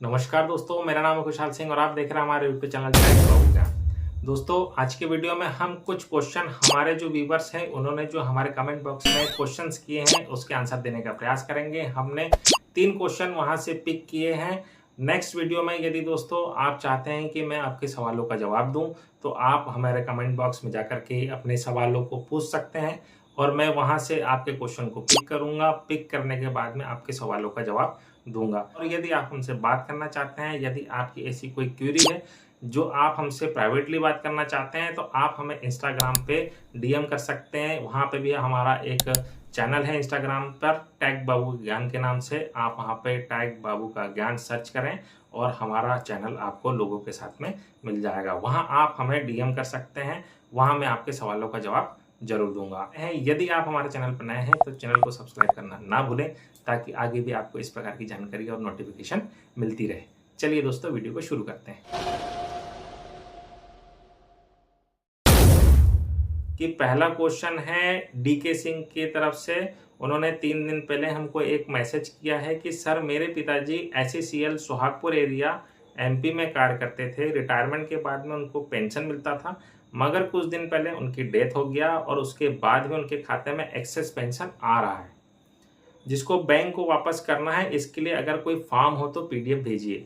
नमस्कार दोस्तों, मेरा नाम है खुशहाल सिंह और आप देख रहे हैं हमारे यूट्यूब चैनल टैग बाबू ज्ञान। दोस्तों, आज के वीडियो में हम कुछ क्वेश्चन हमारे जो व्यूवर्स हैं उन्होंने जो हमारे कमेंट बॉक्स में क्वेश्चंस किए हैं उसके आंसर देने का प्रयास करेंगे। हमने 3 क्वेश्चन वहां से पिक किए हैं। नेक्स्ट वीडियो में यदि दोस्तों आप चाहते हैं कि मैं आपके सवालों का जवाब दूं तो आप हमारे कमेंट बॉक्स में जाकर के अपने सवालों को पूछ सकते हैं और मैं वहां से आपके क्वेश्चन को पिक करूंगा। पिक करने के बाद में आपके सवालों का जवाब दूंगा। और यदि आप हमसे बात करना चाहते हैं, यदि आपकी ऐसी कोई क्वेरी है जो आप हमसे प्राइवेटली बात करना चाहते हैं, तो आप हमें इंस्टाग्राम पे डीएम कर सकते हैं। वहाँ पे भी हमारा एक चैनल है इंस्टाग्राम पर, टैग बाबू ज्ञान के नाम से। आप वहाँ पे टैग बाबू का ज्ञान सर्च करें और हमारा चैनल आपको लोगों के साथ में मिल जाएगा। वहाँ आप हमें डीएम कर सकते हैं, वहाँ मैं आपके सवालों का जवाब जरूर दूंगा। यदि आप हमारे चैनल पर नए हैं तो चैनल को सब्सक्राइब करना ना भूलें, ताकि आगे भी आपको इस प्रकार की जानकारी और नोटिफिकेशन मिलती रहे। चलिए दोस्तों, वीडियो को शुरू करते हैं। कि पहला क्वेश्चन है डीके सिंह की तरफ से। उन्होंने 3 दिन पहले हमको एक मैसेज किया है कि सर, मेरे पिताजी SECL सोहागपुर एरिया MP में कार्य करते थे। रिटायरमेंट के बाद में उनको पेंशन मिलता था, मगर कुछ दिन पहले उनकी डेथ हो गया और उसके बाद भी उनके खाते में एक्सेस पेंशन आ रहा है, जिसको बैंक को वापस करना है। इसके लिए अगर कोई फॉर्म हो तो PDF भेजिए।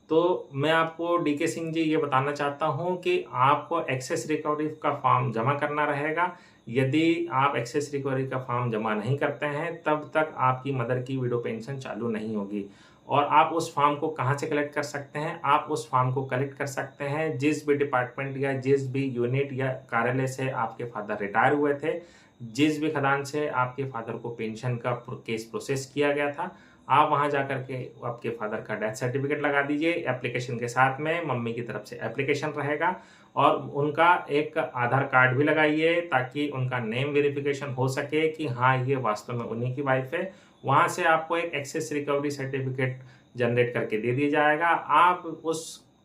तो मैं आपको डीके सिंह जी ये बताना चाहता हूं कि आपको एक्सेस रिकवरी का फॉर्म जमा करना रहेगा। यदि आप एक्सेस रिकवरी का फॉर्म जमा नहीं करते हैं तब तक आपकी मदर की विडो पेंशन चालू नहीं होगी। और आप उस फॉर्म को कहां से कलेक्ट कर सकते हैं? आप उस फॉर्म को कलेक्ट कर सकते हैं जिस भी डिपार्टमेंट या जिस भी यूनिट या कार्यालय से आपके फादर रिटायर हुए थे, जिस भी खदान से आपके फादर को पेंशन का केस प्रोसेस किया गया था। आप वहां जाकर के आपके फादर का डेथ सर्टिफिकेट लगा दीजिए एप्लीकेशन के साथ में। मम्मी की तरफ से एप्लीकेशन रहेगा और उनका एक आधार कार्ड भी लगाइए, ताकि उनका नेम वेरिफिकेशन हो सके कि हाँ, ये वास्तव में उन्हीं की वाइफ है। वहां से आपको एक एक्सेस रिकवरी सर्टिफिकेट जनरेट करके दे दिया जाएगा। आप उस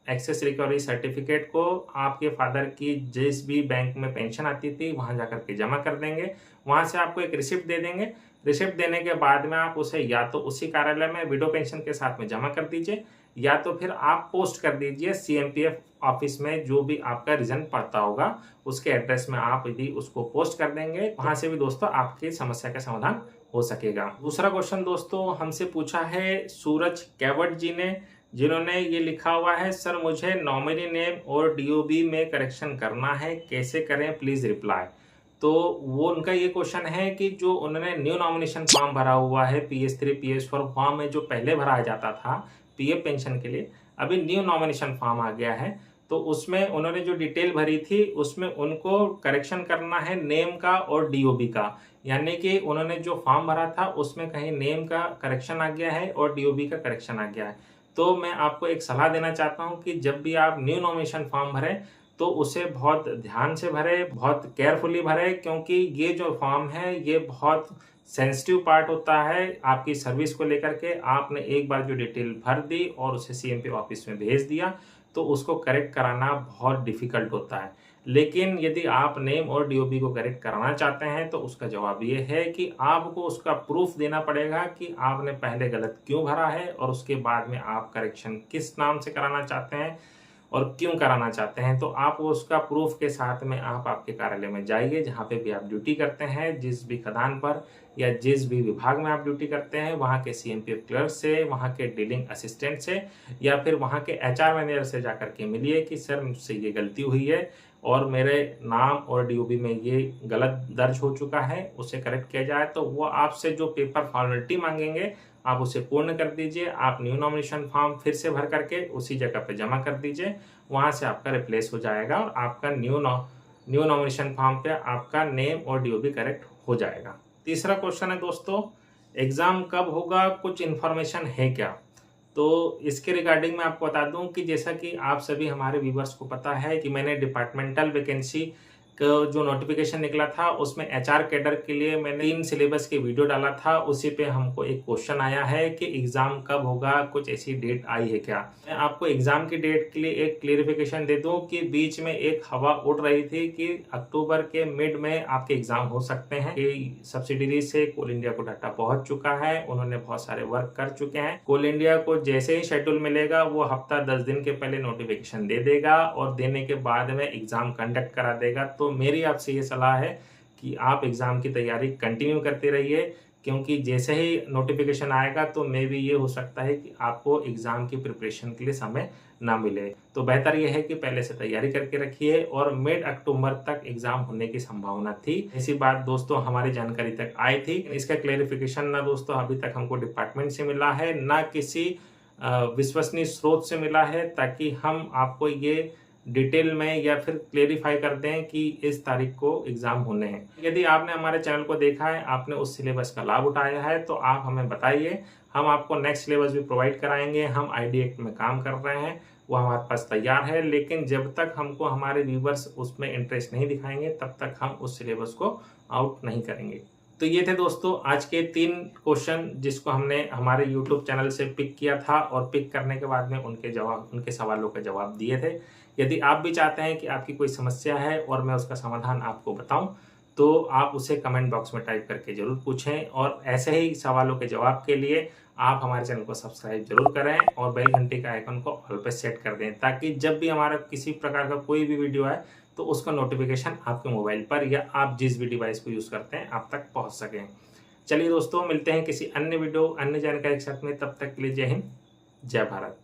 एक्सेस रिकवरी सर्टिफिकेट को आपके फादर की जिस भी बैंक में पेंशन आती थी वहां जाकर के जमा कर देंगे। वहां से आपको एक रिसिप्ट दे देंगे। रिसिप्ट देने के बाद में आप उसे या तो उसी कार्यालय में विडो पेंशन के साथ में जमा कर दीजिए, या तो फिर आप पोस्ट कर दीजिए CMPF ऑफिस में, जो भी आपका रीजन पड़ता होगा उसके एड्रेस में आप यदि उसको पोस्ट कर देंगे, वहां से भी दोस्तों आपकी समस्या का समाधान हो सकेगा। दूसरा क्वेश्चन दोस्तों हमसे पूछा है सूरज कैवट जी ने, जिन्होंने ये लिखा हुआ है, सर मुझे नॉमिनी नेम और DOB में करेक्शन करना है, कैसे करें, प्लीज रिप्लाई। तो वो उनका ये क्वेश्चन है कि जो उन्होंने न्यू नॉमिनेशन फॉर्म भरा हुआ है PS3 PS4 फॉर्म में जो पहले भराया जाता था PF पेंशन के लिए, अभी न्यू नॉमिनेशन फॉर्म आ गया है। तो उसमें उन्होंने जो डिटेल भरी थी उसमें उनको करेक्शन करना है नेम का और DOB का। यानी कि उन्होंने जो फॉर्म भरा था उसमें कहीं नेम का करेक्शन आ गया है और DOB का करेक्शन आ गया है। तो मैं आपको एक सलाह देना चाहता हूं कि जब भी आप न्यू नॉमिनेशन फॉर्म भरें तो उसे बहुत ध्यान से भरे, बहुत केयरफुली भरे, क्योंकि ये जो फॉर्म है ये बहुत सेंसिटिव पार्ट होता है आपकी सर्विस को लेकर के। आपने एक बार जो डिटेल भर दी और उसे CMP ऑफिस में भेज दिया तो उसको करेक्ट कराना बहुत डिफिकल्ट होता है। लेकिन यदि आप नेम और DOB को करेक्ट कराना चाहते हैं तो उसका जवाब ये है कि आपको उसका प्रूफ देना पड़ेगा कि आपने पहले गलत क्यों भरा है और उसके बाद में आप करेक्शन किस नाम से कराना चाहते हैं और क्यों कराना चाहते हैं। तो आप उसका प्रूफ के साथ में आप आपके कार्यालय में जाइए, जहाँ पे भी आप ड्यूटी करते हैं, जिस भी खदान पर या जिस भी विभाग में आप ड्यूटी करते हैं, वहाँ के CMPF क्लर्क से, वहाँ के डीलिंग असिस्टेंट से या फिर वहाँ के HR मैनेजर से जाकर के मिलिए कि सर मुझसे ये गलती हुई है और मेरे नाम और DOB में ये गलत दर्ज हो चुका है, उसे करेक्ट किया जाए। तो वो आपसे जो पेपर फॉर्मेलिटी मांगेंगे आप उसे पूर्ण कर दीजिए। आप न्यू नॉमिनेशन फॉर्म फिर से भर करके उसी जगह पे जमा कर दीजिए, वहां से आपका रिप्लेस हो जाएगा और आपका न्यू नॉमिनेशन फॉर्म पे आपका नेम और DOB करेक्ट हो जाएगा। तीसरा क्वेश्चन है दोस्तों, एग्जाम कब होगा, कुछ इन्फॉर्मेशन है क्या? तो इसके रिगार्डिंग मैं आपको बता दूं कि जैसा कि आप सभी हमारे व्यूवर्स को पता है कि मैंने डिपार्टमेंटल वैकेंसी जो नोटिफिकेशन निकला था उसमें एचआर कैडर के लिए मैंने 3 सिलेबस की वीडियो डाला था। उसी पे हमको एक क्वेश्चन आया है कि एग्जाम कब होगा, कुछ ऐसी डेट आई है क्या। मैं आपको एग्जाम की डेट के लिए एक क्लेरिफिकेशन दे दूं कि बीच में एक हवा उड़ रही थी कि अक्टूबर के मिड में आपके एग्जाम हो सकते हैं। सब्सिडरी से कोल इंडिया को डाटा पहुंच चुका है, उन्होंने बहुत सारे वर्क कर चुके हैं। कोल इंडिया को जैसे ही शेड्यूल मिलेगा वो हफ्ता 10 दिन के पहले नोटिफिकेशन दे देगा और देने के बाद में एग्जाम कंडक्ट करा देगा। तो मेरी आपसे ये सलाह है कि आप एग्जाम की तैयारी कंटिन्यू करते रहिए, क्योंकि जैसे ही नोटिफिकेशन आएगा तो मे भी ये हो सकता है कि आपको एग्जाम की प्रिपरेशन के लिए समय ना मिले। तो बेहतर यह है कि पहले से तैयारी करके रखिए और मिड अक्टूबर तक एग्जाम होने की संभावना थी। ऐसी बात दोस्तों हमारी जानकारी तक आई थी। इसका क्लेरिफिकेशन ना दोस्तों अभी तक हमको डिपार्टमेंट से मिला है, ना किसी विश्वसनीय स्रोत से मिला है, ताकि हम आपको ये डिटेल में या फिर क्लेरिफाई कर दें कि इस तारीख को एग्जाम होने हैं। यदि आपने हमारे चैनल को देखा है, आपने उस सिलेबस का लाभ उठाया है, तो आप हमें बताइए, हम आपको नेक्स्ट सिलेबस भी प्रोवाइड कराएंगे। हम आईडी एक्ट में काम कर रहे हैं, वो हमारे पास तैयार है, लेकिन जब तक हमको हमारे व्यूवर्स उसमें इंटरेस्ट नहीं दिखाएंगे तब तक हम उस सिलेबस को आउट नहीं करेंगे। तो ये थे दोस्तों आज के 3 क्वेश्चन जिसको हमने हमारे YouTube चैनल से पिक किया था और पिक करने के बाद में उनके सवालों के जवाब दिए थे। यदि आप भी चाहते हैं कि आपकी कोई समस्या है और मैं उसका समाधान आपको बताऊं, तो आप उसे कमेंट बॉक्स में टाइप करके ज़रूर पूछें। और ऐसे ही सवालों के जवाब के लिए आप हमारे चैनल को सब्सक्राइब जरूर करें और बेल घंटी का आइकन को ऑल पे सेट कर दें, ताकि जब भी हमारा किसी प्रकार का कोई भी वीडियो आए तो उसका नोटिफिकेशन आपके मोबाइल पर या आप जिस भी डिवाइस को यूज़ करते हैं आप तक पहुंच सकें। चलिए दोस्तों, मिलते हैं किसी अन्य वीडियो अन्य जानकारी के साथ में। तब तक के लिए जय हिंद, जय भारत।